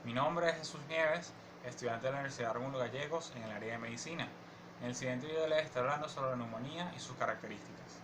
Mi nombre es Jesús Nieves, estudiante de la Universidad Rómulo Gallegos en el área de medicina. En el siguiente video les estaré hablando sobre la neumonía y sus características.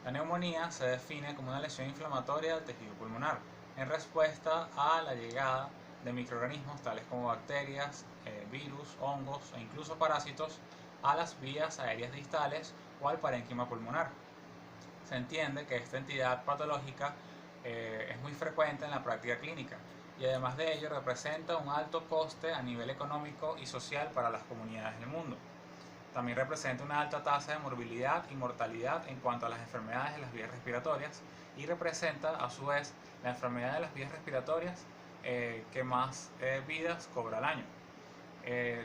La neumonía se define como una lesión inflamatoria del tejido pulmonar en respuesta a la llegada de microorganismos tales como bacterias, virus, hongos e incluso parásitos a las vías aéreas distales o al parénquima pulmonar. Se entiende que esta entidad patológica es muy frecuente en la práctica clínica y además de ello representa un alto coste a nivel económico y social para las comunidades del mundo. También representa una alta tasa de morbilidad y mortalidad en cuanto a las enfermedades de las vías respiratorias y representa a su vez la enfermedad de las vías respiratorias que más vidas cobra al año.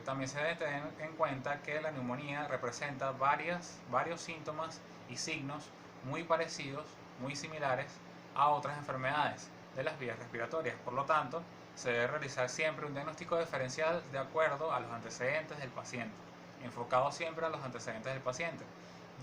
También se debe tener en cuenta que la neumonía representa varios síntomas y signos muy parecidos, muy similares a otras enfermedades de las vías respiratorias. Por lo tanto, se debe realizar siempre un diagnóstico diferencial de acuerdo a los antecedentes del paciente, enfocado siempre a los antecedentes del paciente,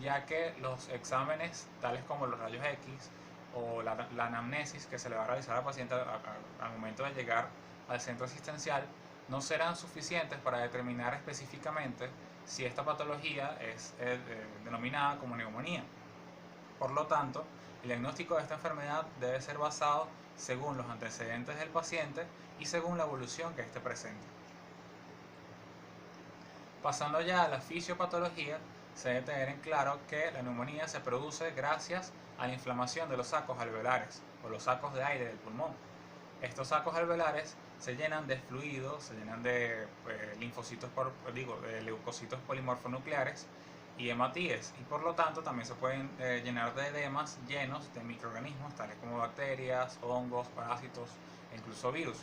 ya que los exámenes tales como los rayos X o la anamnesis que se le va a realizar al paciente al momento de llegar al centro asistencial no serán suficientes para determinar específicamente si esta patología es denominada como neumonía. Por lo tanto, el diagnóstico de esta enfermedad debe ser basado según los antecedentes del paciente y según la evolución que éste presente. Pasando ya a la fisiopatología, se debe tener en claro que la neumonía se produce gracias a la inflamación de los sacos alveolares o los sacos de aire del pulmón. Estos sacos alveolares se llenan de fluidos, se llenan de linfocitos, de leucocitos polimorfonucleares y hematíes, y por lo tanto también se pueden llenar de edemas llenos de microorganismos tales como bacterias, hongos, parásitos e incluso virus,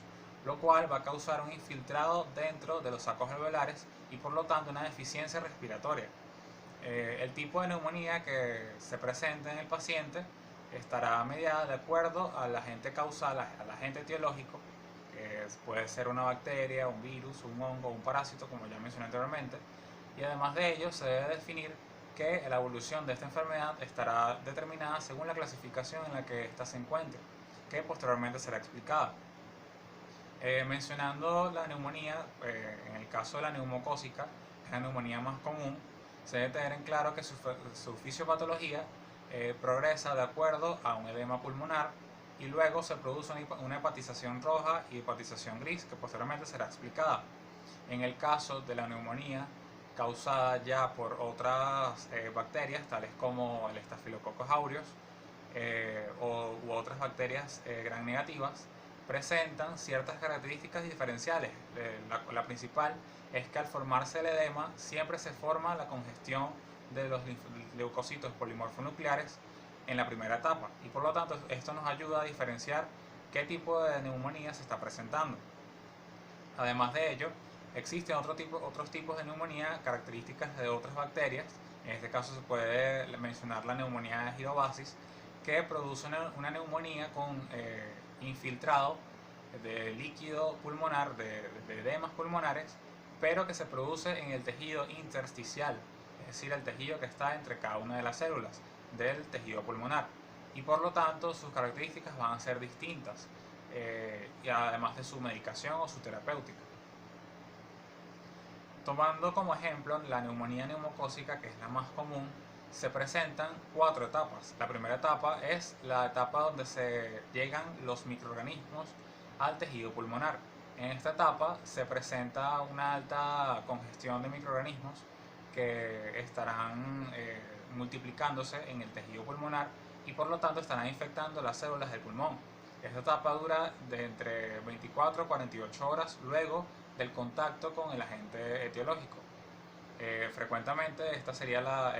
lo cual va a causar un infiltrado dentro de los sacos alveolares y por lo tanto una deficiencia respiratoria. El tipo de neumonía que se presenta en el paciente estará mediada de acuerdo al agente causal, al agente etiológico, que puede ser una bacteria, un virus, un hongo, un parásito, como ya mencioné anteriormente, y además de ello se debe definir que la evolución de esta enfermedad estará determinada según la clasificación en la que ésta se encuentre, que posteriormente será explicada. Mencionando la neumonía, en el caso de la neumocócica, que es la neumonía más común, se debe tener en claro que su fisiopatología progresa de acuerdo a un edema pulmonar y luego se produce una hepatización roja y hepatización gris, que posteriormente será explicada. En el caso de la neumonía causada ya por otras bacterias, tales como el Staphylococcus aureus u otras bacterias gram negativas, presentan ciertas características diferenciales. La principal es que al formarse el edema siempre se forma la congestión de los leucocitos polimorfonucleares en la primera etapa y por lo tanto esto nos ayuda a diferenciar qué tipo de neumonía se está presentando. Además de ello, existen otros tipos de neumonía características de otras bacterias. En este caso se puede mencionar la neumonía de Girobasis, que produce una neumonía con infiltrado de líquido pulmonar, de edemas pulmonares, pero que se produce en el tejido intersticial, es decir, el tejido que está entre cada una de las células del tejido pulmonar. Y por lo tanto sus características van a ser distintas, y además de su medicación o su terapéutica. Tomando como ejemplo la neumonía neumocócica, que es la más común, se presentan 4 etapas. La primera etapa es la etapa donde se llegan los microorganismos al tejido pulmonar. En esta etapa se presenta una alta congestión de microorganismos que estarán multiplicándose en el tejido pulmonar y por lo tanto estarán infectando las células del pulmón. Esta etapa dura de entre 24 a 48 horas luego del contacto con el agente etiológico. Frecuentemente esta sería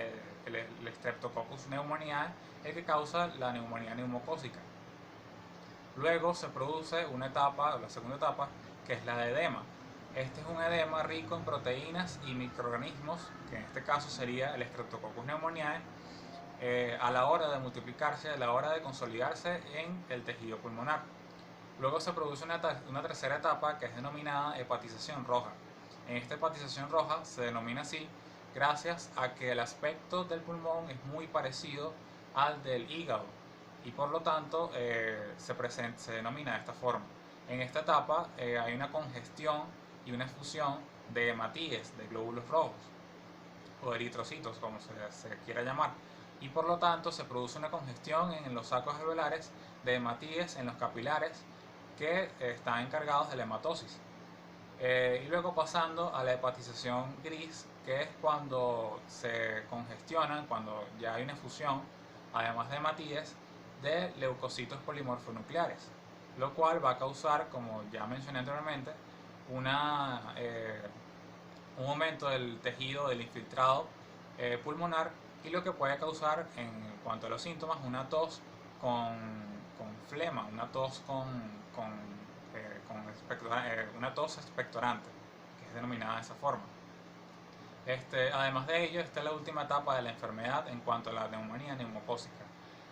el Streptococcus pneumoniae, el que causa la neumonía neumocócica. Luego se produce una etapa, la segunda etapa, que es la de edema. Este es un edema rico en proteínas y microorganismos, que en este caso sería el Streptococcus pneumoniae, a la hora de multiplicarse, a la hora de consolidarse en el tejido pulmonar. Luego se produce una tercera etapa que es denominada hepatización roja. En esta hepatización roja se denomina así gracias a que el aspecto del pulmón es muy parecido al del hígado y por lo tanto se denomina de esta forma. En esta etapa hay una congestión y una fusión de hematíes, de glóbulos rojos, o eritrocitos, como se quiera llamar, y por lo tanto se produce una congestión en los sacos alveolares de hematíes en los capilares que están encargados de la hematosis. Y luego pasando a la hepatización gris, que es cuando se congestionan, cuando ya hay una fusión, además de hematíes, de leucocitos polimorfonucleares, lo cual va a causar, como ya mencioné anteriormente, un aumento del tejido del infiltrado pulmonar, y lo que puede causar, en cuanto a los síntomas, una tos con, con flema, una tos una tos expectorante, que es denominada de esa forma. Además de ello, esta es la última etapa de la enfermedad en cuanto a la neumonía neumocócica.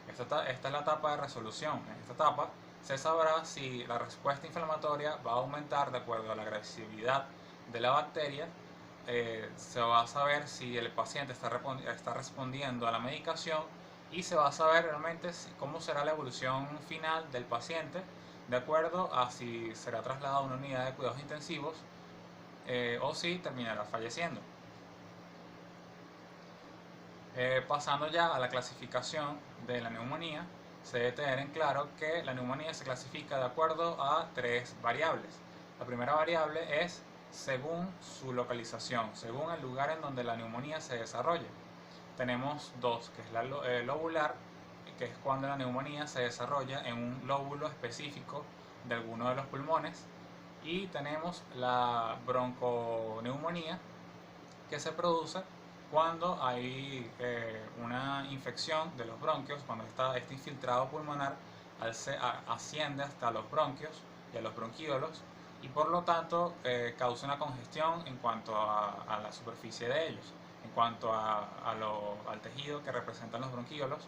Esta es la etapa de resolución. En esta etapa se sabrá si la respuesta inflamatoria va a aumentar de acuerdo a la agresividad de la bacteria. Se va a saber si el paciente está respondiendo a la medicación, y se va a saber realmente cómo será la evolución final del paciente de acuerdo a si será trasladado a una unidad de cuidados intensivos o si terminará falleciendo. Pasando ya a la clasificación de la neumonía, se debe tener en claro que la neumonía se clasifica de acuerdo a tres variables. La primera variable es según su localización, según el lugar en donde la neumonía se desarrolla. Tenemos dos, que es la lobular, que es cuando la neumonía se desarrolla en un lóbulo específico de alguno de los pulmones, y tenemos la bronconeumonía, que se produce cuando hay una infección de los bronquios, cuando este infiltrado pulmonar asciende hasta los bronquios y a los bronquíolos, y por lo tanto causa una congestión en cuanto a la superficie de ellos. En cuanto al tejido que representan los bronquíolos,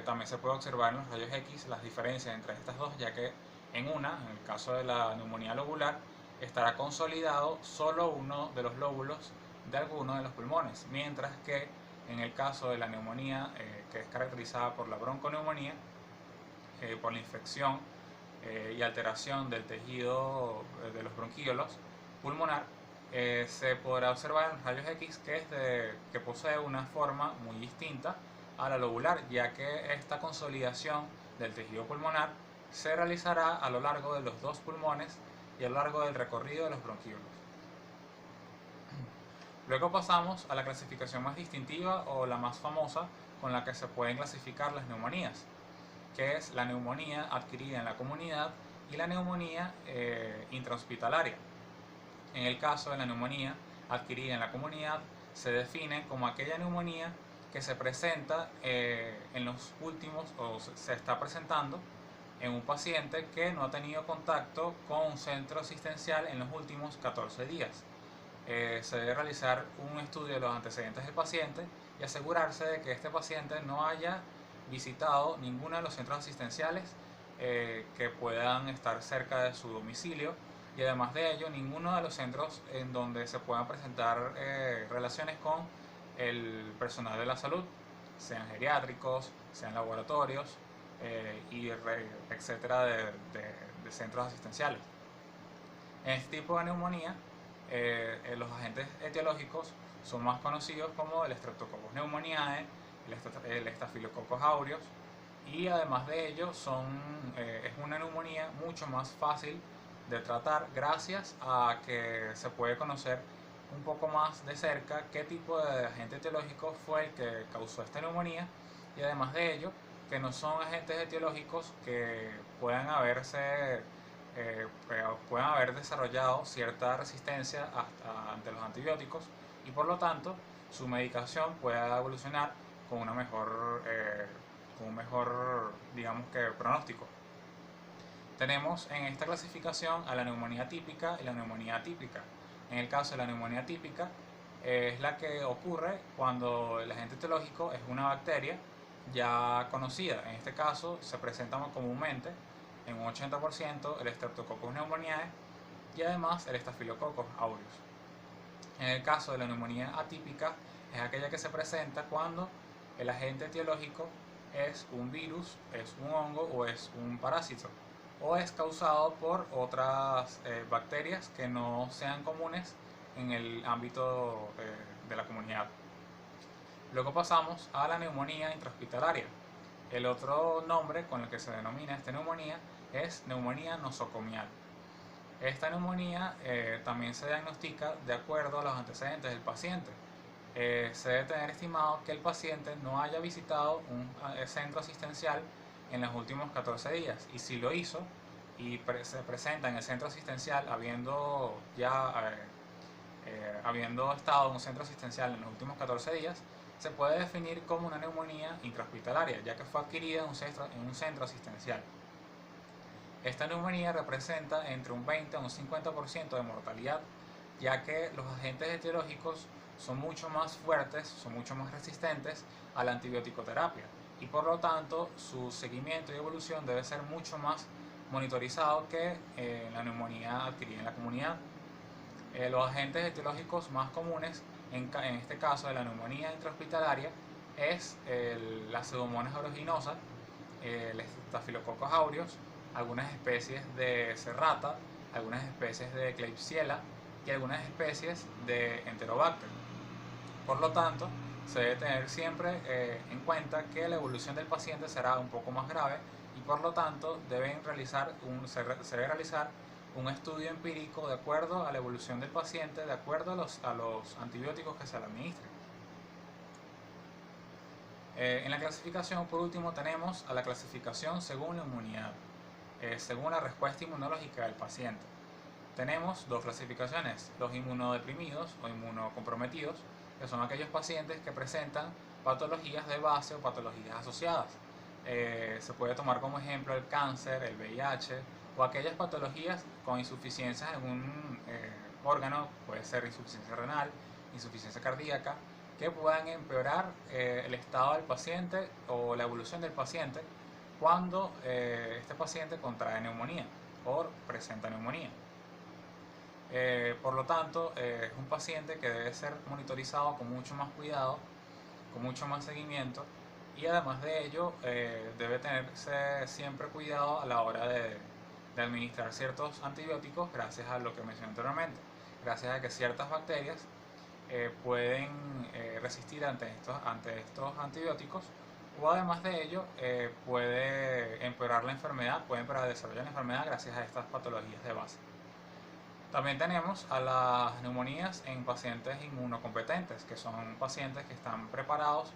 también se puede observar en los rayos X las diferencias entre estas dos, ya que en el caso de la neumonía lobular, estará consolidado solo uno de los lóbulos de alguno de los pulmones, mientras que en el caso de la neumonía, que es caracterizada por la bronconeumonía, por la infección y alteración del tejido de los bronquíolos pulmonar, se podrá observar en los rayos X que posee una forma muy distinta a la lobular, ya que esta consolidación del tejido pulmonar se realizará a lo largo de los dos pulmones y a lo largo del recorrido de los bronquíolos. Luego pasamos a la clasificación más distintiva o la más famosa con la que se pueden clasificar las neumonías, que es la neumonía adquirida en la comunidad y la neumonía intrahospitalaria. En el caso de la neumonía adquirida en la comunidad, se define como aquella neumonía que se presenta en los últimos, o se está presentando en un paciente que no ha tenido contacto con un centro asistencial en los últimos 14 días. Se debe realizar un estudio de los antecedentes del paciente y asegurarse de que este paciente no haya visitado ninguno de los centros asistenciales que puedan estar cerca de su domicilio, y además de ello ninguno de los centros en donde se puedan presentar relaciones con el personal de la salud, sean geriátricos, sean laboratorios etcétera, de centros asistenciales. En este tipo de neumonía, los agentes etiológicos son más conocidos como el Streptococcus pneumoniae, el Staphylococcus aureus, y además de ello es una neumonía mucho más fácil de tratar gracias a que se puede conocer un poco más de cerca qué tipo de agente etiológico fue el que causó esta neumonía, y además de ello que no son agentes etiológicos que puedan haber desarrollado cierta resistencia ante los antibióticos, y por lo tanto su medicación pueda evolucionar con un mejor, digamos que, pronóstico. Tenemos en esta clasificación a la neumonía típica y la neumonía atípica. En el caso de la neumonía típica, es la que ocurre cuando el agente etiológico es una bacteria ya conocida. En este caso se presenta comúnmente en un 80% el Streptococcus pneumoniae y además el Staphylococcus aureus. En el caso de la neumonía atípica, es aquella que se presenta cuando el agente etiológico es un virus, es un hongo o es un parásito. o es causado por otras bacterias que no sean comunes en el ámbito de la comunidad. Luego pasamos a la neumonía intrahospitalaria. El otro nombre con el que se denomina esta neumonía es neumonía nosocomial. Esta neumonía también se diagnostica de acuerdo a los antecedentes del paciente. Se debe tener estimado que el paciente no haya visitado un centro asistencial en los últimos 14 días, y si lo hizo y se presenta en el centro asistencial habiendo estado en un centro asistencial en los últimos 14 días, se puede definir como una neumonía intrahospitalaria, ya que fue adquirida en un centro asistencial. Esta neumonía representa entre un 20 a un 50% de mortalidad, ya que los agentes etiológicos son mucho más fuertes, son mucho más resistentes a la antibioticoterapia, y por lo tanto su seguimiento y evolución debe ser mucho más monitorizado que la neumonía adquirida en la comunidad. Los agentes etiológicos más comunes en este caso de la neumonía intrahospitalaria es la Pseudomonas aeruginosa, el Staphylococcus aureus, algunas especies de Serrata, algunas especies de Klebsiella y algunas especies de Enterobacter. Por lo tanto, se debe tener siempre en cuenta que la evolución del paciente será un poco más grave, y por lo tanto se debe realizar un estudio empírico de acuerdo a la evolución del paciente, de acuerdo a los antibióticos que se le administren. En la clasificación, por último, tenemos a la clasificación según la inmunidad, según la respuesta inmunológica del paciente. Tenemos dos clasificaciones: los inmunodeprimidos o inmunocomprometidos, que son aquellos pacientes que presentan patologías de base o patologías asociadas. Se puede tomar como ejemplo el cáncer, el VIH, o aquellas patologías con insuficiencias en un órgano, puede ser insuficiencia renal, insuficiencia cardíaca, que puedan empeorar el estado del paciente o la evolución del paciente cuando este paciente contrae neumonía o presenta neumonía. Por lo tanto, es un paciente que debe ser monitorizado con mucho más cuidado, con mucho más seguimiento, y además de ello debe tenerse siempre cuidado a la hora de administrar ciertos antibióticos, gracias a lo que mencioné anteriormente, gracias a que ciertas bacterias pueden resistir ante estos antibióticos, o además de ello puede empeorar la enfermedad, puede empeorar el desarrollo de la enfermedad gracias a estas patologías de base. También tenemos a las neumonías en pacientes inmunocompetentes, que son pacientes que están preparados,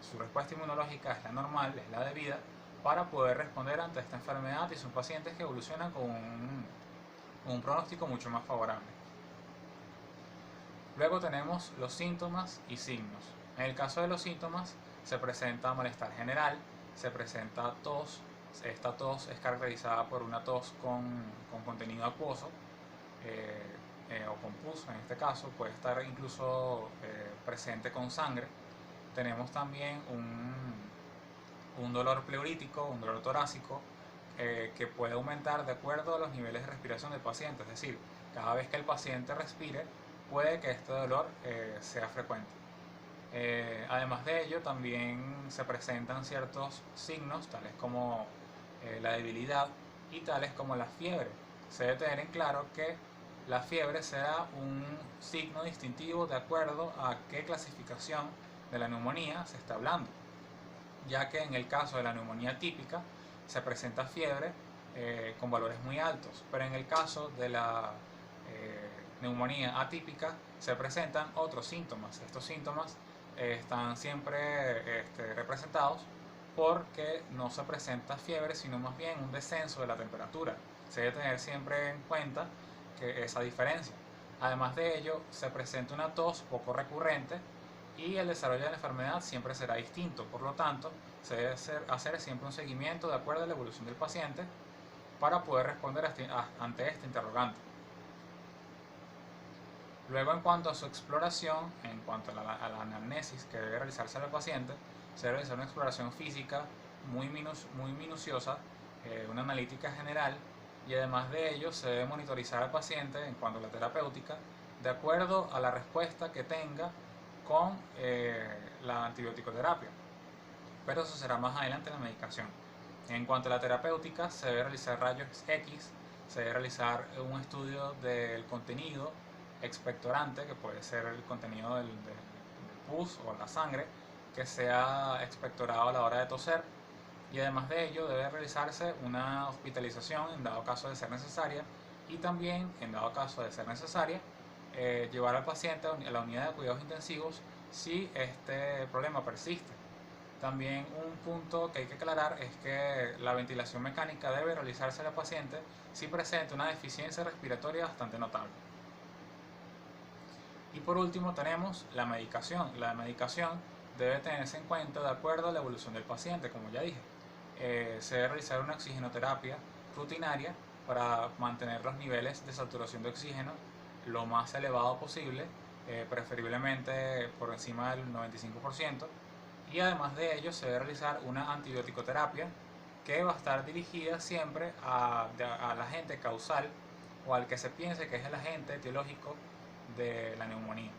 su respuesta inmunológica es la normal, es la debida, para poder responder ante esta enfermedad, y son pacientes que evolucionan con un pronóstico mucho más favorable. Luego tenemos los síntomas y signos. En el caso de los síntomas, se presenta malestar general, se presenta tos. Esta tos es caracterizada por una tos con contenido acuoso o con pus, en este caso puede estar incluso presente con sangre. Tenemos también un dolor pleurítico, un dolor torácico, que puede aumentar de acuerdo a los niveles de respiración del paciente, es decir, cada vez que el paciente respire puede que este dolor sea frecuente. Además de ello, también se presentan ciertos signos, tales como la debilidad y tales como la fiebre. Se debe tener en claro que la fiebre será un signo distintivo de acuerdo a qué clasificación de la neumonía se está hablando, ya que en el caso de la neumonía típica se presenta fiebre con valores muy altos, pero en el caso de la neumonía atípica se presentan otros síntomas. Estos síntomas están siempre representados porque no se presenta fiebre, sino más bien un descenso de la temperatura. Se debe tener siempre en cuenta esa diferencia. Además de ello, se presenta una tos poco recurrente y el desarrollo de la enfermedad siempre será distinto. Por lo tanto, se debe hacer siempre un seguimiento de acuerdo a la evolución del paciente para poder responder ante este interrogante. Luego, en cuanto a su exploración, en cuanto a la anamnesis que debe realizarse al paciente, se debe realizar una exploración física muy minuciosa, una analítica general, y además de ello se debe monitorizar al paciente en cuanto a la terapéutica de acuerdo a la respuesta que tenga con la antibioticoterapia, pero eso será más adelante en la medicación. En cuanto a la terapéutica, se debe realizar rayos X, se debe realizar un estudio del contenido expectorante, que puede ser el contenido del pus o la sangre, que sea expectorado a la hora de toser, y además de ello debe realizarse una hospitalización en dado caso de ser necesaria, y también en dado caso de ser necesaria llevar al paciente a la unidad de cuidados intensivos si este problema persiste. También un punto que hay que aclarar es que la ventilación mecánica debe realizarse al paciente si presenta una deficiencia respiratoria bastante notable. Y por último tenemos la medicación. La medicación debe tenerse en cuenta de acuerdo a la evolución del paciente, como ya dije. Se debe realizar una oxigenoterapia rutinaria para mantener los niveles de saturación de oxígeno lo más elevado posible, preferiblemente por encima del 95%, y además de ello se debe realizar una antibiótico-terapia que va a estar dirigida siempre al agente causal o al que se piense que es el agente etiológico de la neumonía.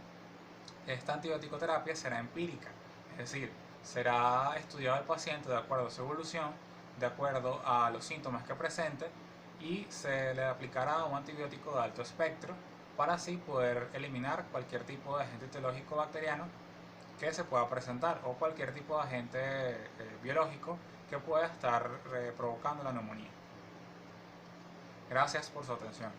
Esta antibiótico-terapia será empírica, es decir, será estudiado el paciente de acuerdo a su evolución, de acuerdo a los síntomas que presente, y se le aplicará un antibiótico de alto espectro para así poder eliminar cualquier tipo de agente etiológico bacteriano que se pueda presentar o cualquier tipo de agente biológico que pueda estar provocando la neumonía. Gracias por su atención.